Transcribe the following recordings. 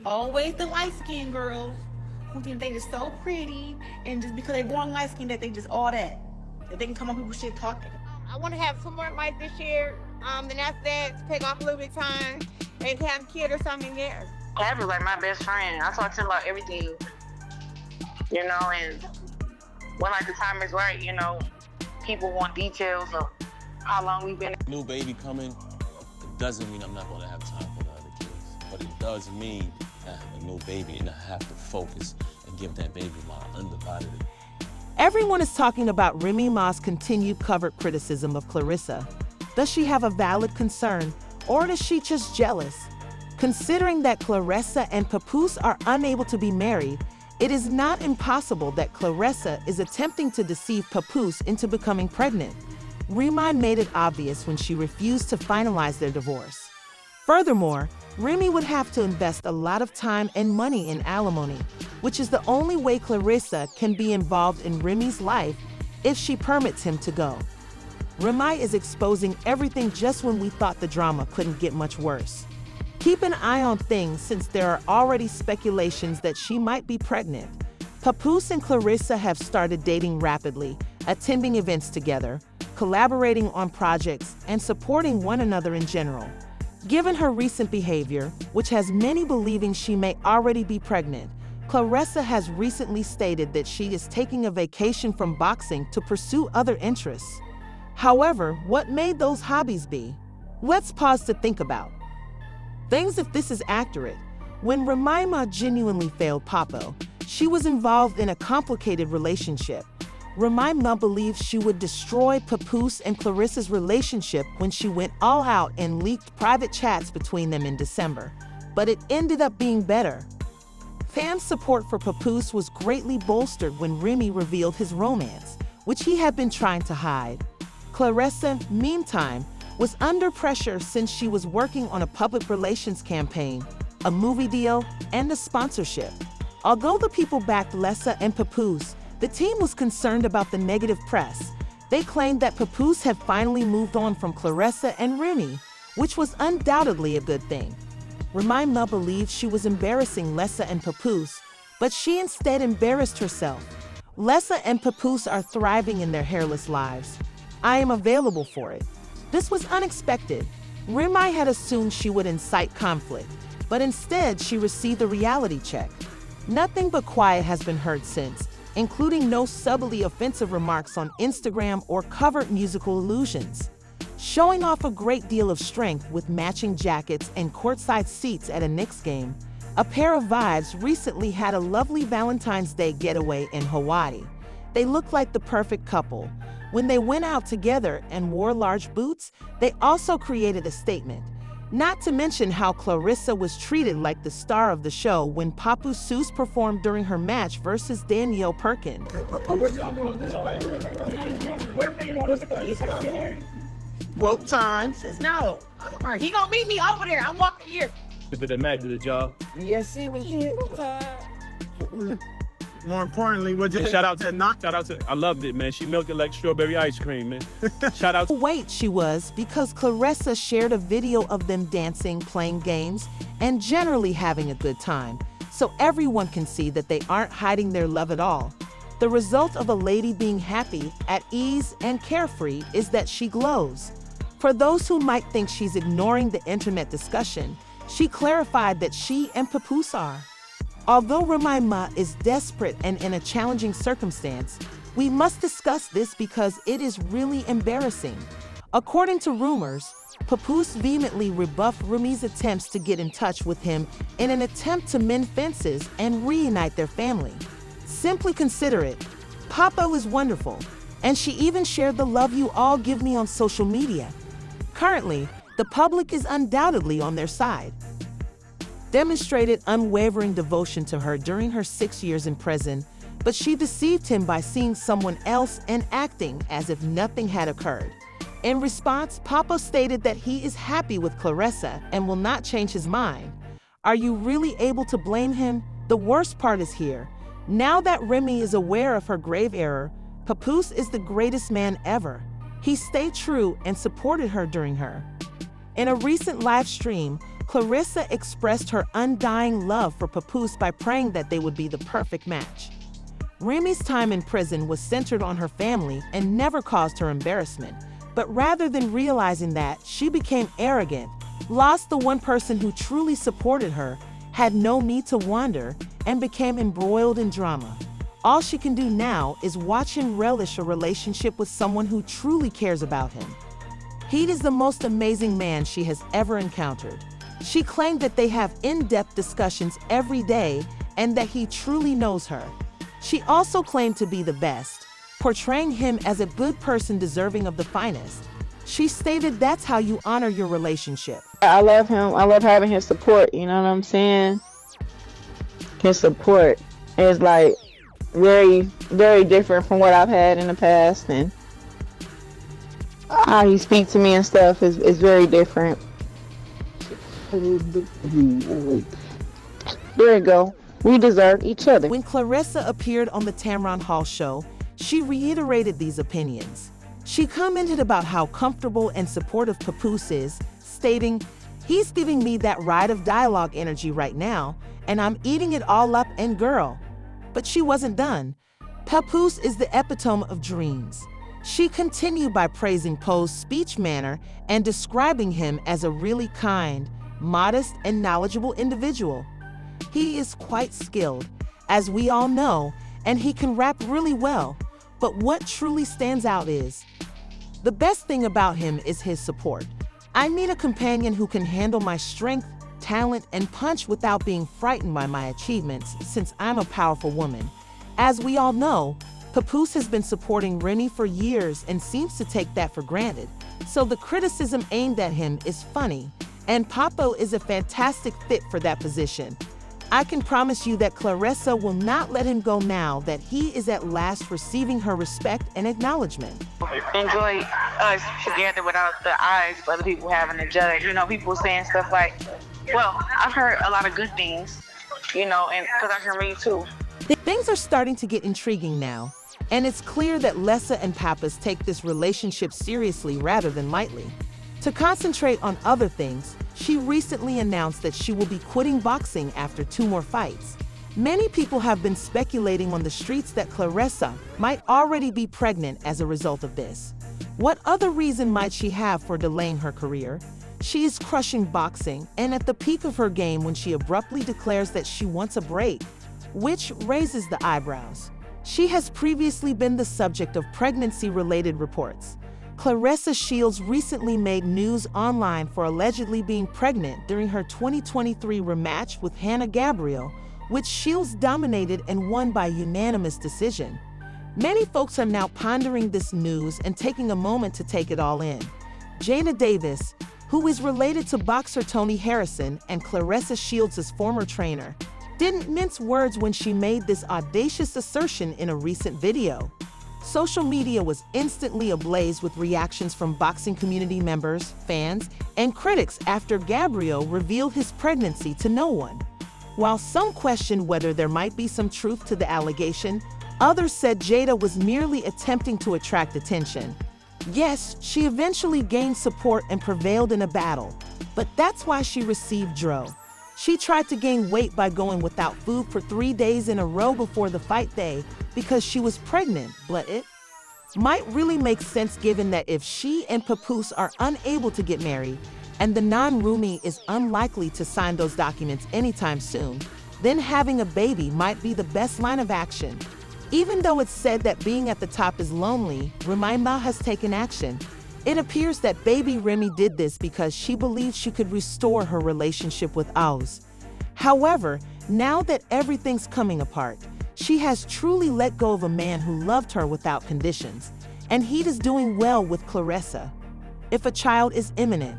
always the light-skinned girls who think they just so pretty, and just because they're born light-skinned that they just all that they can come on people's shit talking. I want to have 2 more lights this year, and after that, to take off a little bit of time and have a kid or something there. Claps is like my best friend. I talk to him about everything, you know, and when like the time is right, you know, people want details of how long we've been. New baby coming, it doesn't mean I'm not gonna have time for the other kids, but it does mean I have a new baby and I have to focus and give that baby my undivided. Everyone is talking about Remy Ma's continued covert criticism of Claressa. Does she have a valid concern, or is she just jealous? Considering that Claressa and Papoose are unable to be married, it is not impossible that Claressa is attempting to deceive Papoose into becoming pregnant. Remy made it obvious when she refused to finalize their divorce. Furthermore, Remy would have to invest a lot of time and money in alimony, which is the only way Claressa can be involved in Remy's life if she permits him to go. Remy is exposing everything just when we thought the drama couldn't get much worse. Keep an eye on things since there are already speculations that she might be pregnant. Papoose and Claressa have started dating rapidly, attending events together, collaborating on projects, and supporting one another in general. Given her recent behavior, which has many believing she may already be pregnant, Claressa has recently stated that she is taking a vacation from boxing to pursue other interests. However, what may those hobbies be? Let's pause to think about things if this is accurate. When Remy genuinely failed Papo, she was involved in a complicated relationship. Remy believes she would destroy Papoose and Claressa's relationship when she went all out and leaked private chats between them in December, but it ended up being better. Fan support for Papoose was greatly bolstered when Remy revealed his romance, which he had been trying to hide. Claressa, meantime, was under pressure since she was working on a public relations campaign, a movie deal, and a sponsorship. Although the people backed Claressa and Papoose, the team was concerned about the negative press. They claimed that Papoose had finally moved on from Claressa and Remy, which was undoubtedly a good thing. Remy believed she was embarrassing Claressa and Papoose, but she instead embarrassed herself. Claressa and Papoose are thriving in their hairless lives. I am available for it. This was unexpected. Remy had assumed she would incite conflict, but instead she received a reality check. Nothing but quiet has been heard since, including no subtly offensive remarks on Instagram or covert musical allusions. Showing off a great deal of strength with matching jackets and courtside seats at a Knicks game, a pair of vibes recently had a lovely Valentine's Day getaway in Hawaii. They looked like the perfect couple. When they went out together and wore large boots, they also created a statement. Not to mention how Claressa was treated like the star of the show when Papoose performed during her match versus Danielle Perkin. Woke time says no. All right, he gonna meet me over there. I'm walking here. Did the Mac do the job? Yes, he was here. More importantly, shout out to I loved it, man. She milked it like strawberry ice cream, man. Shout out to Wait, she was, because Claressa shared a video of them dancing, playing games, and generally having a good time, so everyone can see that they aren't hiding their love at all. The result of a lady being happy, at ease, and carefree is that she glows. For those who might think she's ignoring the internet discussion, she clarified that she and Papoose are. Although Remy is desperate and in a challenging circumstance, we must discuss this because it is really embarrassing. According to rumors, Papoose vehemently rebuffed Remy's attempts to get in touch with him in an attempt to mend fences and reunite their family. Simply consider it. Papo is wonderful, and she even shared the love you all give me on social media. Currently, the public is undoubtedly on their side. Demonstrated unwavering devotion to her during her 6 years in prison, but she deceived him by seeing someone else and acting as if nothing had occurred. In response, Papo stated that he is happy with Claressa and will not change his mind. Are you really able to blame him? The worst part is here. Now that Remy is aware of her grave error, Papoose is the greatest man ever. He stayed true and supported her during her. In a recent live stream, Claressa expressed her undying love for Papoose by praying that they would be the perfect match. Remy's time in prison was centered on her family and never caused her embarrassment, but rather than realizing that, she became arrogant, lost the one person who truly supported her, had no need to wander, and became embroiled in drama. All she can do now is watch him relish a relationship with someone who truly cares about him. He is the most amazing man she has ever encountered. She claimed that they have in-depth discussions every day and that he truly knows her. She also claimed to be the best, portraying him as a good person deserving of the finest. She stated that's how you honor your relationship. I love him. I love having his support, you know what I'm saying? His support is like very, very different from what I've had in the past, and how he speaks to me and stuff is very different. There you go. We deserve each other. When Claressa appeared on the Tamron Hall show, she reiterated these opinions. She commented about how comfortable and supportive Papoose is, stating, "He's giving me that ride of dialogue energy right now, and I'm eating it all up and girl." But she wasn't done. Papoose is the epitome of dreams. She continued by praising Poe's speech manner and describing him as a really kind, modest, and knowledgeable individual. He is quite skilled, as we all know, and he can rap really well. But what truly stands out is, the best thing about him is his support. I need a companion who can handle my strength, talent, and punch without being frightened by my achievements, since I'm a powerful woman. As we all know, Papoose has been supporting Remy for years and seems to take that for granted. So the criticism aimed at him is funny, and Papo is a fantastic fit for that position. I can promise you that Claressa will not let him go now that he is at last receiving her respect and acknowledgement. Enjoy us together without the eyes of other people having to judge. You know, people saying stuff like, well, I've heard a lot of good things, you know, and because I can read too. Things are starting to get intriguing now, and it's clear that Lessa and Papoose take this relationship seriously rather than lightly. To concentrate on other things, she recently announced that she will be quitting boxing after 2 more fights. Many people have been speculating on the streets that Claressa might already be pregnant as a result of this. What other reason might she have for delaying her career? She is crushing boxing and at the peak of her game when she abruptly declares that she wants a break, which raises the eyebrows. She has previously been the subject of pregnancy-related reports. Claressa Shields recently made news online for allegedly being pregnant during her 2023 rematch with Hannah Gabriel, which Shields dominated and won by unanimous decision. Many folks are now pondering this news and taking a moment to take it all in. Jada Davis, who is related to boxer Tony Harrison and Claressa Shields' former trainer, didn't mince words when she made this audacious assertion in a recent video. Social media was instantly ablaze with reactions from boxing community members, fans, and critics after Gabriel revealed his pregnancy to no one. While some questioned whether there might be some truth to the allegation, others said Jada was merely attempting to attract attention. Yes, she eventually gained support and prevailed in a battle, but that's why she received dro. She tried to gain weight by going without food for 3 days in a row before the fight day because she was pregnant, but it might really make sense given that if she and Papoose are unable to get married and the non-roomie is unlikely to sign those documents anytime soon, then having a baby might be the best line of action. Even though it's said that being at the top is lonely, Remy has taken action. It appears that baby Remy did this because she believed she could restore her relationship with Oz. However, now that everything's coming apart, she has truly let go of a man who loved her without conditions, and he is doing well with Claressa. If a child is imminent.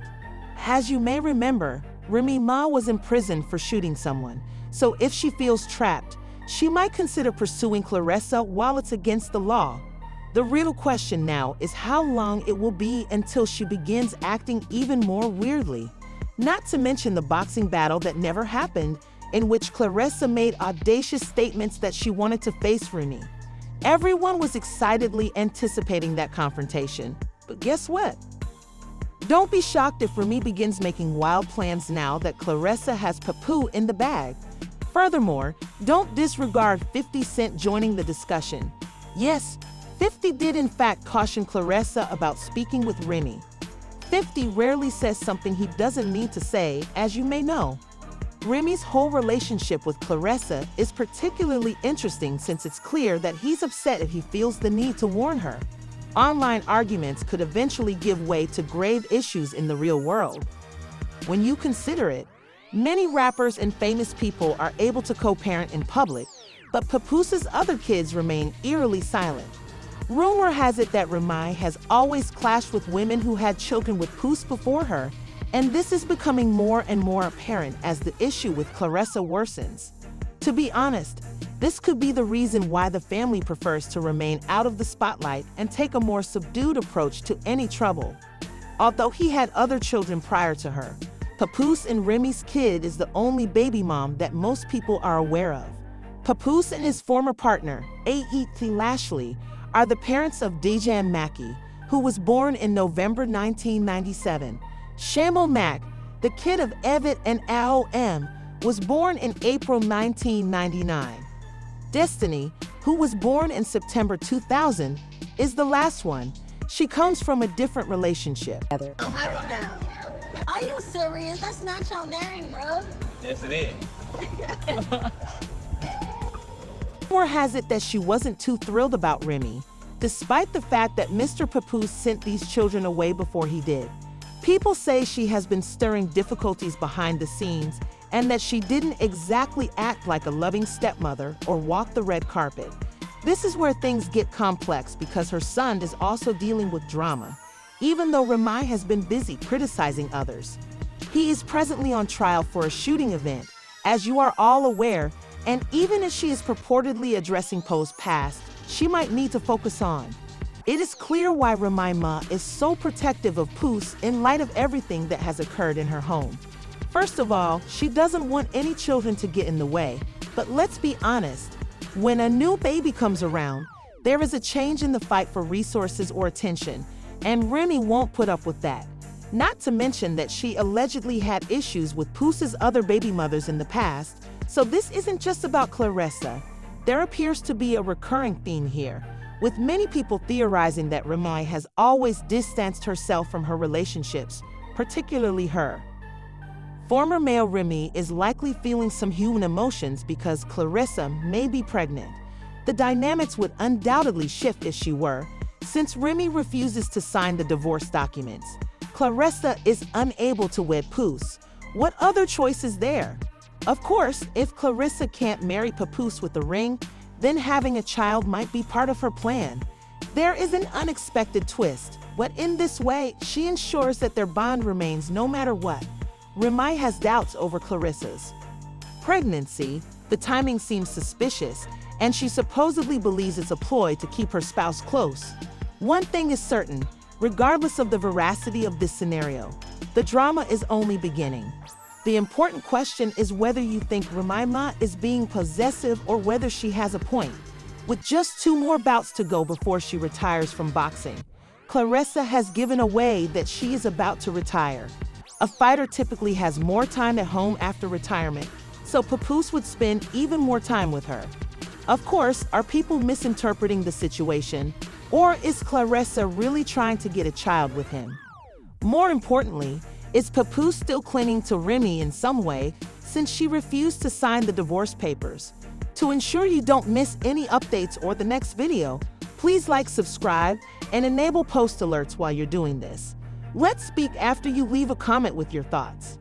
As you may remember, Remy Ma was imprisoned for shooting someone, so if she feels trapped, she might consider pursuing Claressa while it's against the law. The real question now is how long it will be until she begins acting even more weirdly. Not to mention the boxing battle that never happened, in which Claressa made audacious statements that she wanted to face Remy. Everyone was excitedly anticipating that confrontation, but guess what? Don't be shocked if Remy begins making wild plans now that Claressa has Papoose in the bag. Furthermore, don't disregard 50 Cent joining the discussion. Yes, 50 did in fact caution Claressa about speaking with Remy. 50 rarely says something he doesn't need to say, as you may know. Remy's whole relationship with Claressa is particularly interesting since it's clear that he's upset if he feels the need to warn her. Online arguments could eventually give way to grave issues in the real world. When you consider it, many rappers and famous people are able to co-parent in public, but Papoose's other kids remain eerily silent. Rumor has it that Remy has always clashed with women who had children with Papoose before her, and this is becoming more and more apparent as the issue with Claressa worsens. To be honest, this could be the reason why the family prefers to remain out of the spotlight and take a more subdued approach to any trouble. Although he had other children prior to her, Papoose and Remy's kid is the only baby mom that most people are aware of. Papoose and his former partner, A.E.T. Lashley, are the parents of Dejan Mackey, who was born in November 1997. Shamal Mack, the kid of Evet and Aom, was born in April 1999. Destiny, who was born in September 2000, is the last one. She comes from a different relationship. Are you serious? That's not your name, bro. Yes, it is. Rumor has it that she wasn't too thrilled about Remy, despite the fact that Mr. Papoose sent these children away before he did. People say she has been stirring difficulties behind the scenes and that she didn't exactly act like a loving stepmother or walk the red carpet. This is where things get complex because her son is also dealing with drama, even though Remy has been busy criticizing others. He is presently on trial for a shooting event, as you are all aware, and even as she is purportedly addressing Poe's past, she might need to focus on. It is clear why Remy Ma is so protective of Papoose in light of everything that has occurred in her home. First of all, she doesn't want any children to get in the way, but let's be honest, when a new baby comes around, there is a change in the fight for resources or attention, and Remy won't put up with that. Not to mention that she allegedly had issues with Papoose's other baby mothers in the past, so this isn't just about Claressa. There appears to be a recurring theme here, with many people theorizing that Remy has always distanced herself from her relationships, particularly her. Former male Remy is likely feeling some human emotions because Claressa may be pregnant. The dynamics would undoubtedly shift if she were, since Remy refuses to sign the divorce documents. Claressa is unable to wed Papoose. What other choice is there? Of course, if Claressa can't marry Papoose with a ring, then having a child might be part of her plan. There is an unexpected twist, but in this way, she ensures that their bond remains no matter what. Remy has doubts over Claressa's pregnancy. The timing seems suspicious, and she supposedly believes it's a ploy to keep her spouse close. One thing is certain, regardless of the veracity of this scenario, the drama is only beginning. The important question is whether you think Remy Ma is being possessive or whether she has a point. With just 2 more bouts to go before she retires from boxing, Claressa has given away that she is about to retire. A fighter typically has more time at home after retirement, so Papoose would spend even more time with her. Of course, are people misinterpreting the situation, or is Claressa really trying to get a child with him? More importantly, is Papoose still clinging to Remy in some way since she refused to sign the divorce papers? To ensure you don't miss any updates or the next video, please like, subscribe, and enable post alerts while you're doing this. Let's speak after you leave a comment with your thoughts.